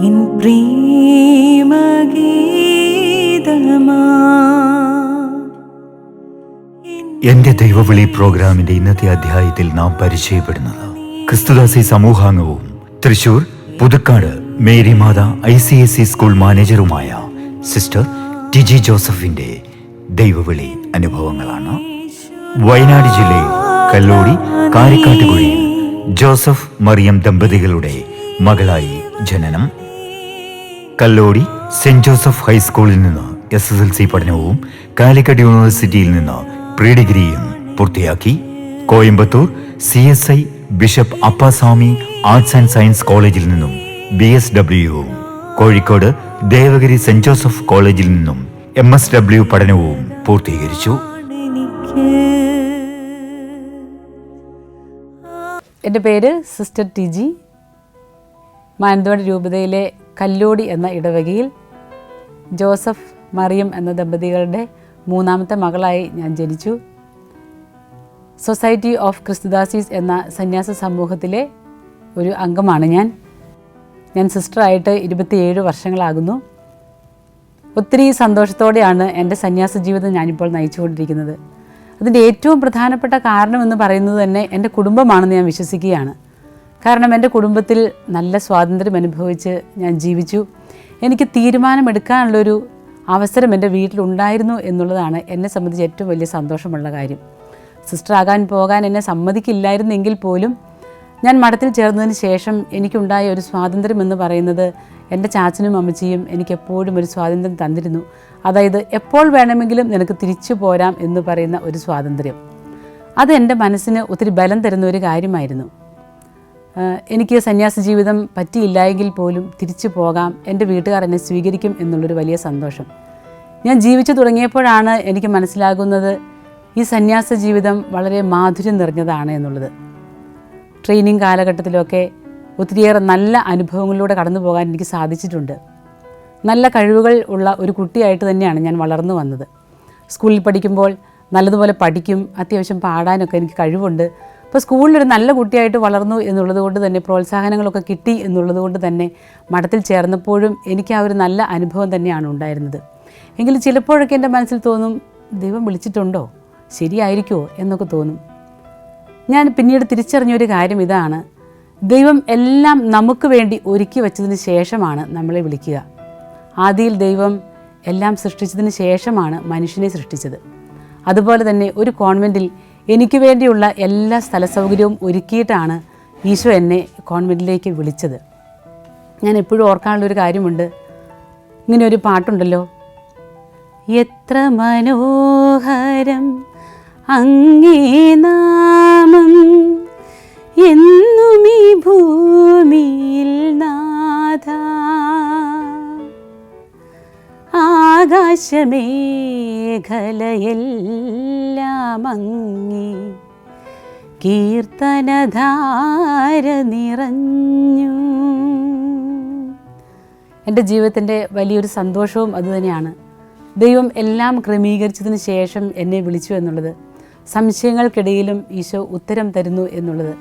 N പ്രേമഗീതമാ എന്റെ ദൈവവിളി പ്രോഗ്രാമിന്റെ ഇന്നത്തെ അധ്യായത്തിൽ നാം പരിചയപ്പെടുന്നത് ക്രിസ്തുദാസി സമൂഹാംഗവും തൃശൂർ പുതുക്കാട് മേരി മാത ICSE സ്കൂൾ മാനേജറുമായ സിസ്റ്റർ ടിജി ജോസഫിന്റെ ദൈവവിളി അനുഭവങ്ങളാണ്. വയനാട് ജില്ലയിൽ കല്ലോടി കാരിക്കാട്ടുകുഴിയിൽ ജോസഫ് മറിയം ദമ്പതികളുടെ മകളായി ജനനം. കല്ലോടി സെന്റ് ജോസഫ് ഹൈസ്കൂളിൽ നിന്ന് SSLC പഠനവും കാലിക്കറ്റ് യൂണിവേഴ്സിറ്റിയിൽ നിന്ന് പ്രീ ഡിഗ്രിയും പൂർത്തിയാക്കി. Coimbatore CSI bishop Appaswamy arts and science കോളേജിൽ നിന്നും BSWവും കോഴിക്കോട് ദേവഗിരി സെന്റ് ജോസഫ് കോളേജിൽ നിന്നും MSW പഠനവും പൂർത്തീകരിച്ചു. എൻ്റെ പേര് സിസ്റ്റർ ടിജി. മാനന്തവാടി രൂപതയിലെ കല്ലോടി എന്ന ഇടവകയിൽ ജോസഫ് മറിയം എന്ന ദമ്പതികളുടെ മൂന്നാമത്തെ മകളായി ഞാൻ ജനിച്ചു. സൊസൈറ്റി ഓഫ് ക്രിസ്തുദാസീസ് എന്ന സന്യാസ സമൂഹത്തിലെ ഒരു അംഗമാണ് ഞാൻ സിസ്റ്ററായിട്ട് 27 വർഷങ്ങളാകുന്നു. ഒത്തിരി സന്തോഷത്തോടെയാണ് എൻ്റെ സന്യാസ ജീവിതം ഞാനിപ്പോൾ നയിച്ചുകൊണ്ടിരിക്കുന്നത്. അതിൻ്റെ ഏറ്റവും പ്രധാനപ്പെട്ട കാരണമെന്ന് പറയുന്നത് തന്നെ എൻ്റെ കുടുംബമാണെന്ന് ഞാൻ വിശ്വസിക്കുകയാണ്. കാരണം എൻ്റെ കുടുംബത്തിൽ നല്ല സ്വാതന്ത്ര്യം അനുഭവിച്ച് ഞാൻ ജീവിച്ചു. എനിക്ക് തീരുമാനമെടുക്കാനുള്ളൊരു അവസരം എൻ്റെ വീട്ടിലുണ്ടായിരുന്നു എന്നുള്ളതാണ് എന്നെ സംബന്ധിച്ച് ഏറ്റവും വലിയ സന്തോഷമുള്ള കാര്യം. സിസ്റ്ററാകാൻ പോകാൻ എന്നെ സമ്മതിക്കില്ലായിരുന്നെങ്കിൽ പോലും ഞാൻ മഠത്തിൽ ചേർന്നതിന് ശേഷം എനിക്കുണ്ടായ ഒരു സ്വാതന്ത്ര്യം എന്ന് പറയുന്നത് എൻ്റെ ചാച്ചനും അമ്മച്ചിയും എനിക്കെപ്പോഴും ഒരു സ്വാതന്ത്ര്യം തന്നിരുന്നു. അതായത് എപ്പോൾ വേണമെങ്കിലും നിനക്ക് തിരിച്ചു പോരാം എന്ന് പറയുന്ന ഒരു സ്വാതന്ത്ര്യം. അത് എൻ്റെ മനസ്സിന് ഒത്തിരി ബലം തരുന്ന ഒരു കാര്യമായിരുന്നു. എനിക്ക് സന്യാസ ജീവിതം പറ്റിയില്ലായെങ്കിൽ പോലും തിരിച്ചു പോകാം, എൻ്റെ വീട്ടുകാർ എന്നെ സ്വീകരിക്കും എന്നുള്ളൊരു വലിയ സന്തോഷം. ഞാൻ ജീവിച്ചു തുടങ്ങിയപ്പോഴാണ് എനിക്ക് മനസ്സിലാകുന്നത് ഈ സന്യാസ ജീവിതം വളരെ മാധുര്യം നിറഞ്ഞതാണ് എന്നുള്ളത്. ട്രെയിനിങ് കാലഘട്ടത്തിലൊക്കെ ഒത്തിരിയേറെ നല്ല അനുഭവങ്ങളിലൂടെ കടന്നു പോകാൻ എനിക്ക് സാധിച്ചിട്ടുണ്ട്. നല്ല കഴിവുകൾ ഉള്ള ഒരു കുട്ടിയായിട്ട് തന്നെയാണ് ഞാൻ വളർന്നു വന്നത്. സ്കൂളിൽ പഠിക്കുമ്പോൾ നല്ലതുപോലെ പഠിക്കും, അത്യാവശ്യം പാടാനൊക്കെ എനിക്ക് കഴിവുണ്ട്. അപ്പോൾ സ്കൂളിലൊരു നല്ല കുട്ടിയായിട്ട് വളർന്നു എന്നുള്ളത് കൊണ്ട് തന്നെ പ്രോത്സാഹനങ്ങളൊക്കെ കിട്ടി എന്നുള്ളത് കൊണ്ട് തന്നെ മഠത്തിൽ ചേർന്നപ്പോഴും എനിക്ക് ആ ഒരു നല്ല അനുഭവം തന്നെയാണ് ഉണ്ടായിരുന്നത്. എങ്കിലും ചിലപ്പോഴൊക്കെ എൻ്റെ മനസ്സിൽ തോന്നും, ദൈവം വിളിച്ചിട്ടുണ്ടോ, ശരിയായിരിക്കുമോ എന്നൊക്കെ തോന്നും. ഞാൻ പിന്നീട് തിരിച്ചറിഞ്ഞൊരു കാര്യം ഇതാണ്: ദൈവം എല്ലാം നമുക്ക് വേണ്ടി ഒരുക്കി വച്ചതിന് ശേഷമാണ് നമ്മളെ വിളിക്കുക. ആദിയിൽ ദൈവം എല്ലാം സൃഷ്ടിച്ചതിന് ശേഷമാണ് മനുഷ്യനെ സൃഷ്ടിച്ചത്. അതുപോലെ തന്നെ ഒരു കോൺവെൻറ്റിൽ എനിക്ക് വേണ്ടിയുള്ള എല്ലാ സ്ഥല സൗകര്യവും ഒരുക്കിയിട്ടാണ് ഈശോ എന്നെ കോൺവെൻറ്റിലേക്ക് വിളിച്ചത്. ഞാൻ എപ്പോഴും ഓർക്കാനുള്ളൊരു കാര്യമുണ്ട്. ഇങ്ങനെ ഒരു പാട്ടുണ്ടല്ലോ: എത്ര മനോഹരം അങ്ങേ നാമം, എന്നും ഈ ഭൂമിയിൽ നാഥ, ആകാശമേഖലയെല്ലാം അങ്ങേ കീർത്തനധാര നിറഞ്ഞു. എൻ്റെ ജീവിതത്തിൻ്റെ വലിയൊരു സന്തോഷവും അതുതന്നെയാണ്. ദൈവം എല്ലാം ക്രമീകരിച്ചതിന് ശേഷം എന്നെ വിളിച്ചു എന്നുള്ളത്, സംശയങ്ങൾക്കിടയിലും ഈശോ ഉത്തരം തരുന്നു എന്നുള്ളത്.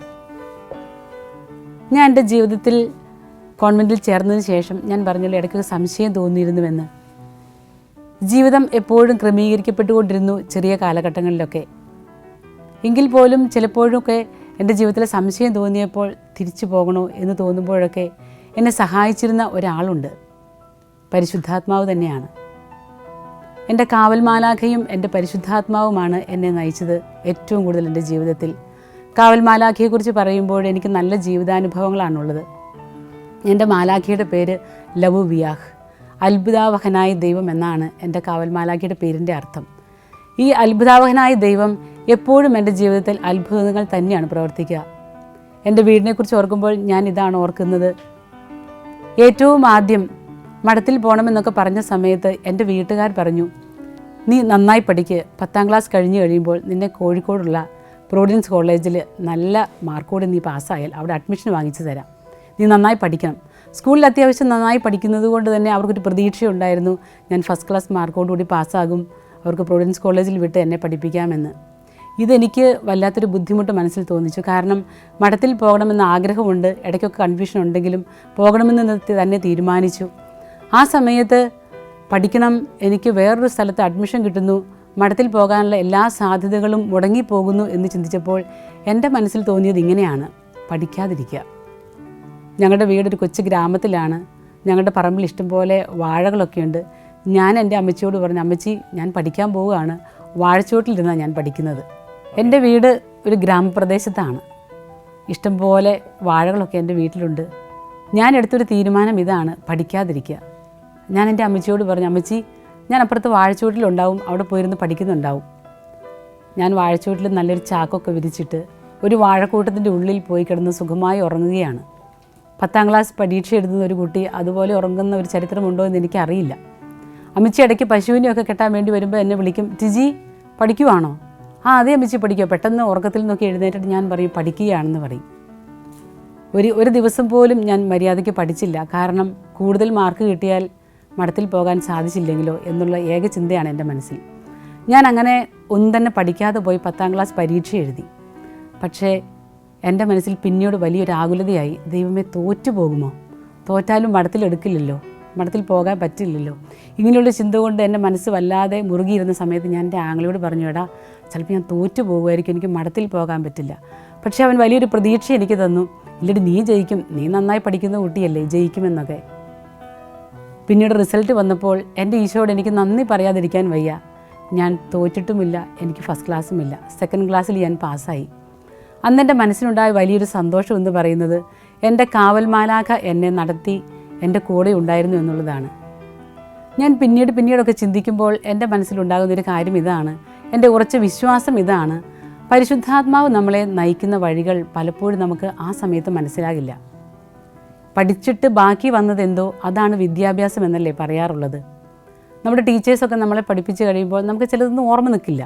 ഞാൻ എൻ്റെ ജീവിതത്തിൽ കോൺവെൻറ്റിൽ ചേർന്നതിന് ശേഷം ഞാൻ പറഞ്ഞല്ലോ, ഇടയ്ക്കൊരു സംശയം തോന്നിയിരുന്നുവെന്ന്. ജീവിതം എപ്പോഴും ക്രമീകരിക്കപ്പെട്ടുകൊണ്ടിരുന്നു ചെറിയ കാലഘട്ടങ്ങളിലൊക്കെ. എങ്കിൽ പോലും ചിലപ്പോഴൊക്കെ എൻ്റെ ജീവിതത്തിൽ സംശയം തോന്നിയപ്പോൾ തിരിച്ചു പോകണോ എന്ന് തോന്നുമ്പോഴൊക്കെ എന്നെ സഹായിച്ചിരുന്ന ഒരാളുണ്ട്, പരിശുദ്ധാത്മാവ് തന്നെയാണ്. എൻ്റെ കാവൽ മാലാഖയും എൻ്റെ പരിശുദ്ധാത്മാവുമാണ് എന്നെ നയിച്ചത് ഏറ്റവും കൂടുതൽ എൻ്റെ ജീവിതത്തിൽ. കാവൽ മാലാഖയെക്കുറിച്ച് പറയുമ്പോൾ എനിക്ക് നല്ല ജീവിതാനുഭവങ്ങളാണുള്ളത്. എൻ്റെ മാലാഖയുടെ പേര് ലവു വിയാഹ്, അത്ഭുതാവഹനായ ദൈവം എന്നാണ് എൻ്റെ കാവൽ മാലാഖയുടെ പേരിൻ്റെ അർത്ഥം. ഈ അത്ഭുതാവഹനായ ദൈവം എപ്പോഴും എൻ്റെ ജീവിതത്തിൽ അത്ഭുതങ്ങൾ തന്നെയാണ് പ്രവർത്തിക്കുക. എൻ്റെ വീടിനെക്കുറിച്ച് ഓർക്കുമ്പോൾ ഞാൻ ഇതാണ് ഓർക്കുന്നത്. ഏറ്റവും ആദ്യം മഠത്തിൽ പോകണമെന്നൊക്കെ പറഞ്ഞ സമയത്ത് എൻ്റെ വീട്ടുകാർ പറഞ്ഞു, നീ നന്നായി പഠിക്ക്, 10ാം ക്ലാസ് കഴിഞ്ഞ് കഴിയുമ്പോൾ നിന്നെ കോഴിക്കോടുള്ള പ്രൊവിഡൻസ് കോളേജിൽ നല്ല മാർക്കോടെ നീ പാസ്സായാൽ അവിടെ അഡ്മിഷൻ വാങ്ങിച്ചു തരാം, നീ നന്നായി പഠിക്കണം. സ്കൂളിൽ അത്യാവശ്യം നന്നായി പഠിക്കുന്നത് കൊണ്ട് തന്നെ അവർക്കൊരു പ്രതീക്ഷയുണ്ടായിരുന്നു ഞാൻ ഫസ്റ്റ് ക്ലാസ് മാർക്കോടുകൂടി പാസ്സാകും, അവർക്ക് പ്രൊവിഡൻസ് കോളേജിൽ വിട്ട് എന്നെ പഠിപ്പിക്കാമെന്ന്. ഇതെനിക്ക് വല്ലാത്തൊരു ബുദ്ധിമുട്ട് മനസ്സിൽ തോന്നിച്ചു. കാരണം മഠത്തിൽ പോകണമെന്ന ആഗ്രഹമുണ്ട്, ഇടയ്ക്കൊക്കെ കൺഫ്യൂഷൻ ഉണ്ടെങ്കിലും പോകണമെന്ന് തന്നെ തീരുമാനിച്ചു. ആ സമയത്ത് പഠിക്കണം, എനിക്ക് വേറൊരു സ്ഥലത്ത് അഡ്മിഷൻ കിട്ടുന്നു, മഠത്തിൽ പോകാനുള്ള എല്ലാ സാധ്യതകളും മുടങ്ങിപ്പോകുന്നു എന്ന് ചിന്തിച്ചപ്പോൾ എൻ്റെ മനസ്സിൽ തോന്നിയത് ഇങ്ങനെയാണ്: പഠിക്കാതിരിക്കുക. ഞങ്ങളുടെ വീടൊരു കൊച്ചു ഗ്രാമത്തിലാണ്. ഞങ്ങളുടെ പറമ്പിൽ ഇഷ്ടംപോലെ വാഴകളൊക്കെയുണ്ട്. ഞാൻ എൻ്റെ അമ്മച്ചിയോട് പറഞ്ഞു, അമ്മച്ചി ഞാൻ പഠിക്കാൻ പോവുകയാണ്, വാഴച്ചുവട്ടിലിരുന്നാണ് ഞാൻ പഠിക്കുന്നത്. എൻ്റെ വീട് ഒരു ഗ്രാമപ്രദേശത്താണ്. ഇഷ്ടംപോലെ വാഴകളൊക്കെ എൻ്റെ വീട്ടിലുണ്ട്. ഞാൻ എടുത്തൊരു തീരുമാനം ഇതാണ്: പഠിക്കാതിരിക്കുക. ഞാൻ എൻ്റെ അമ്മച്ചിയോട് പറഞ്ഞു, അമ്മച്ചി ഞാൻ അപ്പുറത്ത് വാഴച്ചുവട്ടിലുണ്ടാവും, അവിടെ പോയിരുന്ന് പഠിക്കുന്നുണ്ടാവും. ഞാൻ വാഴച്ചുവട്ടിൽ നല്ലൊരു ചാക്കൊക്കെ വിരിച്ചിട്ട് ഒരു വാഴക്കൂട്ടത്തിൻ്റെ ഉള്ളിൽ പോയി കിടന്ന് സുഖമായി ഉറങ്ങുകയാണ്. 10ാം ക്ലാസ് പരീക്ഷ എഴുതുന്ന ഒരു കുട്ടി അതുപോലെ ഉറങ്ങുന്ന ഒരു ചരിത്രമുണ്ടോ എന്ന് എനിക്കറിയില്ല. അമ്മച്ചി ഇടയ്ക്ക് പശുവിനെയൊക്കെ കെട്ടാൻ വേണ്ടി വരുമ്പോൾ എന്നെ വിളിക്കും, ടിജി പഠിക്കുവാണോ? ആ അതേ അമ്മച്ചി പഠിക്കുക. പെട്ടെന്ന് ഉറക്കത്തിൽ നിന്നൊക്കെ എഴുന്നേറ്റിട്ട് ഞാൻ പറയും പഠിക്കുകയാണെന്ന് പറയും. ഒരു ദിവസം പോലും ഞാൻ മര്യാദയ്ക്ക് പഠിച്ചില്ല. കാരണം കൂടുതൽ മാർക്ക് കിട്ടിയാൽ മഠത്തിൽ പോകാൻ സാധിച്ചില്ലെങ്കിലോ എന്നുള്ള ഏക ചിന്തയാണ് എൻ്റെ മനസ്സിൽ. ഞാൻ അങ്ങനെ ഒന്നും തന്നെ പഠിക്കാതെ പോയി 10ാം ക്ലാസ് പരീക്ഷ എഴുതി. പക്ഷേ എൻ്റെ മനസ്സിൽ പിന്നീട് വലിയൊരു ആകുലതയായി. ദൈവമേ, തോറ്റു പോകുമോ? തോറ്റാലും മഠത്തിലെടുക്കില്ലല്ലോ, മഠത്തിൽ പോകാൻ പറ്റില്ലല്ലോ. ഇങ്ങനെയുള്ള ചിന്ത കൊണ്ട് എൻ്റെ മനസ്സ് വല്ലാതെ മുറുകിയിരുന്ന സമയത്ത് ഞാൻ എൻ്റെ ആങ്ങളയോട് പറഞ്ഞു, എടാ ചിലപ്പോൾ ഞാൻ തോറ്റു പോകുമായിരിക്കും, എനിക്ക് മഠത്തിൽ പോകാൻ പറ്റില്ല. പക്ഷേ അവൻ വലിയൊരു പ്രതീക്ഷ എനിക്ക് തന്നു. ഇല്ലടി, നീ ജയിക്കും, നീ നന്നായി പഠിക്കുന്ന കുട്ടിയല്ലേ, ജയിക്കുമെന്നൊക്കെ. പിന്നീട് റിസൾട്ട് വന്നപ്പോൾ എൻ്റെ ഈശോയോട് എനിക്ക് നന്ദി പറയാതിരിക്കാൻ വയ്യ. ഞാൻ തോറ്റിട്ടുമില്ല, എനിക്ക് ഫസ്റ്റ് ക്ലാസ്സുമില്ല, 2nd ക്ലാസ്സിൽ ഞാൻ പാസ്സായി. അന്നെൻ്റെ മനസ്സിനുണ്ടായ വലിയൊരു സന്തോഷം എന്ന് പറയുന്നത് എൻ്റെ കാവൽ മാലാഖ എന്നെ നടത്തി എൻ്റെ കൂടെ ഉണ്ടായിരുന്നു എന്നുള്ളതാണ്. ഞാൻ പിന്നീടൊക്കെ ചിന്തിക്കുമ്പോൾ എൻ്റെ മനസ്സിലുണ്ടാകുന്നൊരു കാര്യം ഇതാണ്, എൻ്റെ ഉറച്ച വിശ്വാസം ഇതാണ്: പരിശുദ്ധാത്മാവ് നമ്മളെ നയിക്കുന്ന വഴികൾ പലപ്പോഴും നമുക്ക് ആ സമയത്ത് മനസ്സിലാകില്ല. പഠിച്ചിട്ട് ബാക്കി വന്നതെന്തോ അതാണ് വിദ്യാഭ്യാസം എന്നല്ലേ പറയാറുള്ളത്. നമ്മുടെ ടീച്ചേഴ്സൊക്കെ നമ്മളെ പഠിപ്പിച്ച് കഴിയുമ്പോൾ നമുക്ക് ചിലതൊന്നും ഓർമ്മ നിൽക്കില്ല.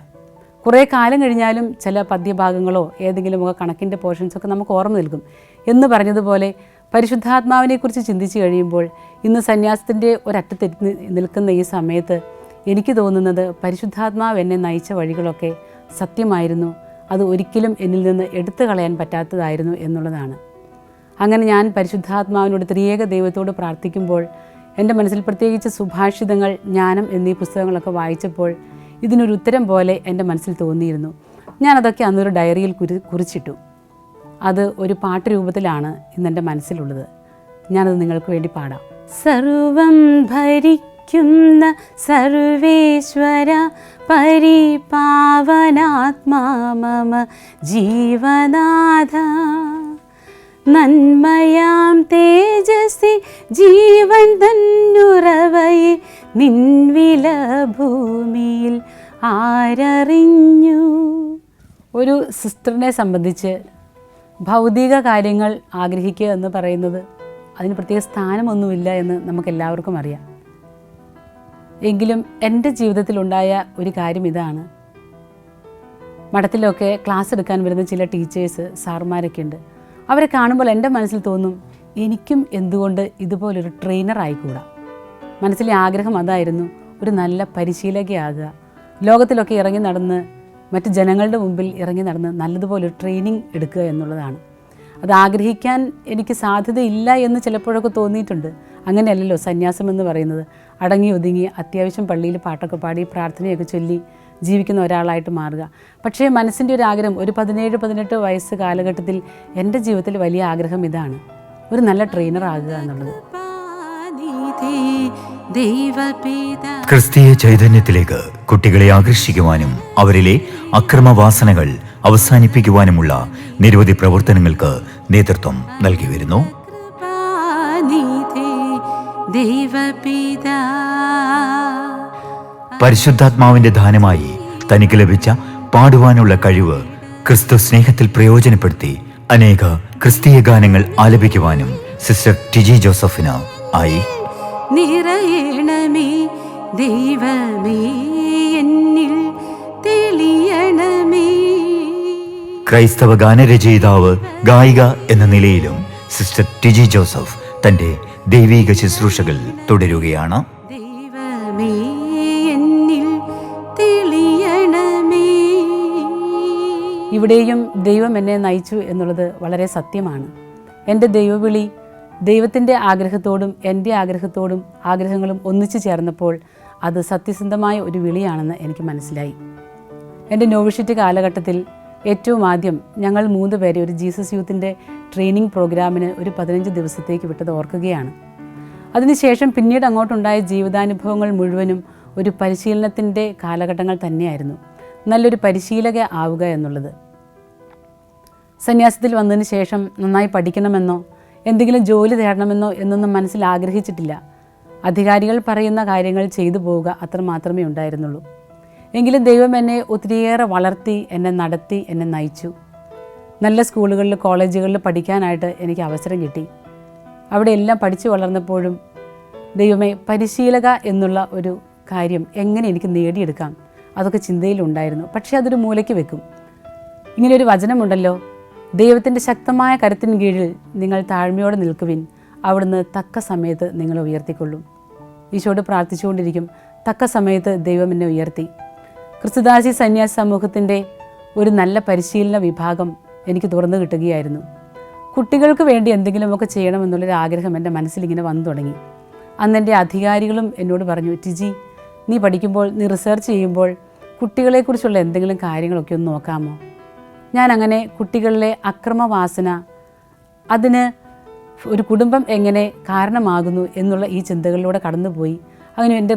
കുറേ കാലം കഴിഞ്ഞാലും ചില പദ്യഭാഗങ്ങളോ ഏതെങ്കിലുമൊക്കെ കണക്കിൻ്റെ പോർഷൻസൊക്കെ നമുക്ക് ഓർമ്മ നിൽക്കും. എന്ന് പറഞ്ഞതുപോലെ പരിശുദ്ധാത്മാവിനെക്കുറിച്ച് ചിന്തിച്ച് കഴിയുമ്പോൾ ഇന്ന് സന്യാസത്തിൻ്റെ ഒരറ്റത്തെത്തി നിൽക്കുന്ന ഈ സമയത്ത് എനിക്ക് തോന്നുന്നത് പരിശുദ്ധാത്മാവ് എന്നെ നയിച്ച വഴികളൊക്കെ സത്യമായിരുന്നു, അത് ഒരിക്കലും എന്നിൽ നിന്ന് എടുത്തു കളയാൻ പറ്റാത്തതായിരുന്നു എന്നുള്ളതാണ്. അങ്ങനെ ഞാൻ പരിശുദ്ധാത്മാവിനോട് ത്രിയേക ദൈവത്തോട് പ്രാർത്ഥിക്കുമ്പോൾ എൻ്റെ മനസ്സിൽ പ്രത്യേകിച്ച് സുഭാഷിതങ്ങൾ, ജ്ഞാനം എന്നീ പുസ്തകങ്ങളൊക്കെ വായിച്ചപ്പോൾ ഇതിനൊരു ഉത്തരം പോലെ എൻ്റെ മനസ്സിൽ തോന്നിയിരുന്നു. ഞാനതൊക്കെ അന്നൊരു ഡയറിയിൽ കുറിച്ചിട്ടു. അത് ഒരു പാട്ട് രൂപത്തിലാണ് ഇന്നെൻ്റെ മനസ്സിലുള്ളത്. ഞാനത് നിങ്ങൾക്ക് വേണ്ടി പാടാം. സർവം ഭരിക്കുന്ന സർവേശ്വര പരിപാവനാത്മാ മമ ജീവനാഥ, നന്മയാം തേജസ്സി ജീവൻ തന്നുറവയെ നിൻവില ഭൂമിയിൽ ആരറിഞ്ഞു. ഒരു സിസ്റ്ററിനെ സംബന്ധിച്ച് ഭൗതിക കാര്യങ്ങൾ ആഗ്രഹിക്കുക എന്ന് പറയുന്നത് അതിന് പ്രത്യേക സ്ഥാനമൊന്നുമില്ല എന്ന് നമുക്കെല്ലാവർക്കും അറിയാം. എങ്കിലും എൻ്റെ ജീവിതത്തിലുണ്ടായ ഒരു കാര്യം ഇതാണ്. മഠത്തിലൊക്കെ ക്ലാസ് എടുക്കാൻ വരുന്ന ചില ടീച്ചേഴ്സ്, സാറുമാരൊക്കെ ഉണ്ട്. അവരെ കാണുമ്പോൾ എൻ്റെ മനസ്സിൽ തോന്നും, എനിക്കും എന്തുകൊണ്ട് ഇതുപോലൊരു ട്രെയിനർ ആയിക്കൂടാ. മനസ്സിലെ ആഗ്രഹം അതായിരുന്നു, ഒരു നല്ല പരിശീലകയാകുക, ലോകത്തിലൊക്കെ ഇറങ്ങി നടന്ന് മറ്റ് ജനങ്ങളുടെ മുമ്പിൽ ഇറങ്ങി നടന്ന് നല്ലതുപോലൊരു ട്രെയിനിങ് എടുക്കുക എന്നുള്ളതാണ്. അത് ആഗ്രഹിക്കാൻ എനിക്ക് സാധ്യതയില്ല എന്ന് ചിലപ്പോഴൊക്കെ തോന്നിയിട്ടുണ്ട്. അങ്ങനെയല്ലല്ലോ സന്യാസം എന്ന് പറയുന്നത്. അടങ്ങി ഒതുങ്ങി അത്യാവശ്യം പള്ളിയിൽ പാട്ടൊക്കെ പാടി പ്രാർത്ഥനയൊക്കെ ചൊല്ലി ജീവിക്കുന്ന ഒരാളായിട്ട് മാറുക. പക്ഷേ മനസ്സിൻ്റെ ഒരു ആഗ്രഹം, ഒരു 17-18 വയസ്സ് കാലഘട്ടത്തിൽ എൻ്റെ ജീവിതത്തിൽ വലിയ ആഗ്രഹം ഇതാണ്, ഒരു നല്ല ട്രെയിനർ ആകുക എന്നുള്ളത്. ക്രിസ്തീയ ചൈതന്യത്തിലേക്ക് കുട്ടികളെ ആകർഷിക്കുവാനും അവരിലെ അക്രമവാസനകൾ അവസാനിപ്പിക്കുവാനുമുള്ള നിരവധി പ്രവർത്തനങ്ങൾക്ക് നേതൃത്വം നൽകി വരുന്നു. പരിശുദ്ധാത്മാവിന്റെ ദാനമായി തനിക്ക് ലഭിച്ച പാടുവാനുള്ള കഴിവ് ക്രിസ്തു സ്നേഹത്തിൽ പ്രയോജനപ്പെടുത്തി അനേക ക്രിസ്തീയ ഗാനങ്ങൾ ആലപിക്കുവാനും സിസ്റ്റർ ടിജി ജോസഫിന് ആയി. നിറയണമേ ദൈവമേ എന്നിൽ തെളിയണമേ. ക്രൈസ്തവ ഗാനരചയിതാവ്, ഗായിക എന്ന നിലയിലും സിസ്റ്റർ ടിജി ജോസഫ് തന്റെ ദൈവീക ശുശ്രൂഷകൾ തുടരുകയാണ്. ദൈവമേ എന്നിൽ തെളിയണമേ. ഇവിടെയും ദൈവം എന്നെ നയിച്ചു എന്നുള്ളത് വളരെ സത്യമാണ്. എൻ്റെ ദൈവവിളി ദൈവത്തിൻ്റെ ആഗ്രഹത്തോടും എൻ്റെ ആഗ്രഹങ്ങളും ഒന്നിച്ചു ചേർന്നപ്പോൾ അത് സത്യസന്ധമായ ഒരു വിളിയാണെന്ന് എനിക്ക് മനസ്സിലായി. എൻ്റെ നോവിഷ്യറ്റ് കാലഘട്ടത്തിൽ ഏറ്റവും ആദ്യം ഞങ്ങൾ 3 പേരെ ഒരു ജീസസ് യൂത്തിൻ്റെ ട്രെയിനിങ് പ്രോഗ്രാമിന് ഒരു 15 ദിവസത്തേക്ക് വിട്ടത് ഓർക്കുകയാണ്. അതിനുശേഷം പിന്നീട് അങ്ങോട്ടുണ്ടായ ജീവിതാനുഭവങ്ങൾ മുഴുവനും ഒരു പരിശീലനത്തിൻ്റെ കാലഘട്ടങ്ങൾ തന്നെയായിരുന്നു. നല്ലൊരു പരിശീലക ആവുക എന്നുള്ളത്. സന്യാസത്തിൽ വന്നതിന് ശേഷം നന്നായി പഠിക്കണമെന്നോ എന്തെങ്കിലും ജോലി തേടണമെന്നോ എന്നൊന്നും മനസ്സിൽ ആഗ്രഹിച്ചിട്ടില്ല. അധികാരികൾ പറയുന്ന കാര്യങ്ങൾ ചെയ്തു പോവുക അത്ര മാത്രമേ ഉണ്ടായിരുന്നുള്ളൂ. എങ്കിലും ദൈവം എന്നെ ഒത്തിരിയേറെ വളർത്തി, എന്നെ നടത്തി, എന്നെ നയിച്ചു. നല്ല സ്കൂളുകളിൽ കോളേജുകളിൽ പഠിക്കാനായിട്ട് എനിക്ക് അവസരം കിട്ടി. അവിടെ എല്ലാം പഠിച്ചു വളർന്നപ്പോഴും ദൈവമേ, പരിശീലക എന്നുള്ള ഒരു കാര്യം എങ്ങനെ എനിക്ക് നേടിയെടുക്കാം അതൊക്കെ ചിന്തയിലുണ്ടായിരുന്നു. പക്ഷേ അതൊരു മൂലയ്ക്ക് വെക്കും. ഇങ്ങനെയൊരു വചനമുണ്ടല്ലോ, ദൈവത്തിൻ്റെ ശക്തമായ കരുത്തിന് കീഴിൽ നിങ്ങൾ താഴ്മയോടെ നിൽക്കുവിൻ, അവിടുന്ന് തക്ക സമയത്ത് നിങ്ങളെ ഉയർത്തിക്കൊള്ളും. ഈശോയോട് പ്രാർത്ഥിച്ചുകൊണ്ടിരിക്കും. തക്ക സമയത്ത് ദൈവം എന്നെ ഉയർത്തി. ക്രിസ്തുദാസി സന്യാസ സമൂഹത്തിൻ്റെ ഒരു നല്ല പരിശീലന വിഭാഗം എനിക്ക് തുറന്നു കിട്ടുകയായിരുന്നു. കുട്ടികൾക്ക് വേണ്ടി എന്തെങ്കിലുമൊക്കെ ചെയ്യണമെന്നുള്ളൊരു ആഗ്രഹം എൻ്റെ മനസ്സിലിങ്ങനെ വന്നു തുടങ്ങി. അന്ന് എൻ്റെ അധികാരികളും എന്നോട് പറഞ്ഞു, ടിജി, നീ പഠിക്കുമ്പോൾ, നീ റിസർച്ച് ചെയ്യുമ്പോൾ കുട്ടികളെക്കുറിച്ചുള്ള എന്തെങ്കിലും കാര്യങ്ങളൊക്കെ ഒന്ന് നോക്കാമോ? ഞാനങ്ങനെ കുട്ടികളിലെ അക്രമവാസന, അതിന് ഒരു കുടുംബം എങ്ങനെ കാരണമാകുന്നു എന്നുള്ള ഈ ചിന്തകളിലൂടെ കടന്നുപോയി. അങ്ങനെ എൻ്റെ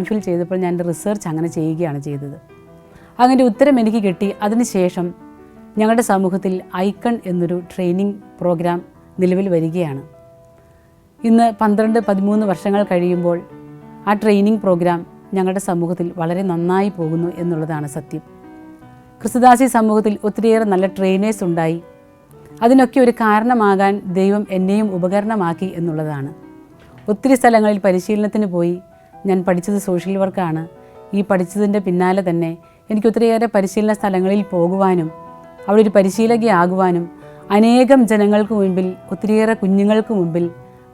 MPhil ചെയ്തപ്പോൾ ഞാൻ എൻ്റെ റിസർച്ച് അങ്ങനെ ചെയ്യുകയാണ് ചെയ്തത്. അങ്ങനെ ഉത്തരം എനിക്ക് കിട്ടി. അതിനുശേഷം ഞങ്ങളുടെ സമൂഹത്തിൽ ഐക്കൺ എന്നൊരു ട്രെയിനിങ് പ്രോഗ്രാം നിലവിൽ വരികയാണ്. ഇന്ന് 12-13 വർഷങ്ങൾ കഴിയുമ്പോൾ ആ ട്രെയിനിങ് പ്രോഗ്രാം ഞങ്ങളുടെ സമൂഹത്തിൽ വളരെ നന്നായി പോകുന്നു എന്നുള്ളതാണ് സത്യം. ക്രിസ്തുദാസി സമൂഹത്തിൽ ഒത്തിരിയേറെ നല്ല ട്രെയിനേഴ്സ് ഉണ്ടായി. അതിനൊക്കെ ഒരു കാരണമാകാൻ ദൈവം എന്നെയും ഉപകരണമാക്കി എന്നുള്ളതാണ്. ഒത്തിരി സ്ഥലങ്ങളിൽ പരിശീലനത്തിന് പോയി. ഞാൻ പഠിച്ചത് സോഷ്യൽ വർക്കാണ്. ഈ പഠിച്ചതിൻ്റെ പിന്നാലെ തന്നെ എനിക്ക് ഒത്തിരിയേറെ പരിശീലന സ്ഥലങ്ങളിൽ പോകുവാനും അവിടെ ഒരു പരിശീലകയാകുവാനും അനേകം ജനങ്ങൾക്ക് മുൻപിൽ, ഒത്തിരിയേറെ കുഞ്ഞുങ്ങൾക്ക് മുമ്പിൽ,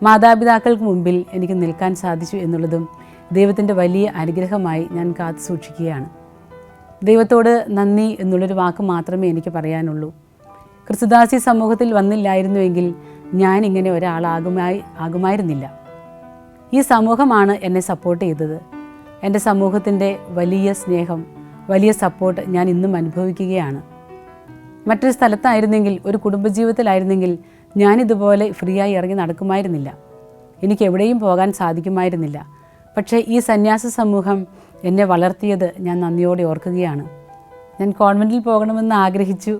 മാതാപിതാക്കൾക്ക് മുമ്പിൽ എനിക്ക് നിൽക്കാൻ സാധിച്ചു എന്നുള്ളതും ദൈവത്തിൻ്റെ വലിയ അനുഗ്രഹമായി ഞാൻ കാത്തു സൂക്ഷിക്കുകയാണ്. ദൈവത്തോട് നന്ദി എന്നുള്ളൊരു വാക്ക് മാത്രമേ എനിക്ക് പറയാനുള്ളൂ. ക്രിസ്തുദാസി സമൂഹത്തിൽ വന്നില്ലായിരുന്നുവെങ്കിൽ ഞാനിങ്ങനെ ആകുമായിരുന്നില്ല. ഈ സമൂഹമാണ് എന്നെ സപ്പോർട്ട് ചെയ്തത്. എൻ്റെ സമൂഹത്തിൻ്റെ വലിയ സ്നേഹം, വലിയ സപ്പോർട്ട് ഞാൻ ഇന്നും അനുഭവിക്കുകയാണ്. മറ്റൊരു സ്ഥലത്തായിരുന്നെങ്കിൽ, ഒരു കുടുംബജീവിതത്തിലായിരുന്നെങ്കിൽ ഞാനിതുപോലെ ഫ്രീ ആയി ഇറങ്ങി നടക്കുമായിരുന്നില്ല. എനിക്ക് എവിടെയും പോകാൻ സാധിക്കുമായിരുന്നില്ല. പക്ഷേ ഈ സന്യാസ സമൂഹം എന്നെ വളർത്തിയത് ഞാൻ നന്ദിയോടെ ഓർക്കുകയാണ്. ഞാൻ കോൺവെൻറ്റിൽ പോകണമെന്ന് ആഗ്രഹിച്ചു.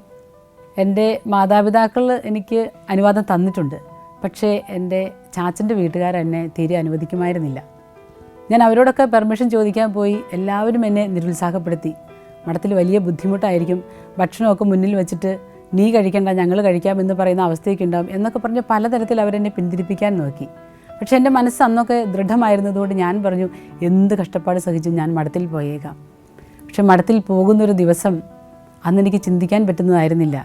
എൻ്റെ മാതാപിതാക്കൾ എനിക്ക് അനുവാദം തന്നിട്ടുണ്ട്. പക്ഷേ എൻ്റെ ചാച്ചൻ്റെ വീട്ടുകാരെന്നെ തീരെ അനുവദിക്കുമായിരുന്നില്ല. ഞാൻ അവരോടൊക്കെ പെർമിഷൻ ചോദിക്കാൻ പോയി. എല്ലാവരും എന്നെ നിരുത്സാഹപ്പെടുത്തി. മഠത്തിൽ വലിയ ബുദ്ധിമുട്ടായിരിക്കും, ഭക്ഷണമൊക്കെ മുന്നിൽ വെച്ചിട്ട് നീ കഴിക്കേണ്ട, ഞങ്ങൾ കഴിക്കാമെന്ന് പറയുന്ന അവസ്ഥയൊക്കെ ഉണ്ടാകും എന്നൊക്കെ പറഞ്ഞ് പലതരത്തിൽ അവരെന്നെ പിന്തിരിപ്പിക്കാൻ നോക്കി. പക്ഷേ എൻ്റെ മനസ്സ് അന്നൊക്കെ ദൃഢമായിരുന്നതുകൊണ്ട് ഞാൻ പറഞ്ഞു, എന്ത് കഷ്ടപ്പാട് സഹിച്ചും ഞാൻ മഠത്തിൽ പോയേക്കാം. പക്ഷെ മഠത്തിൽ പോകുന്നൊരു ദിവസം അന്നെനിക്ക് ചിന്തിക്കാൻ പറ്റുന്നതായിരുന്നില്ല.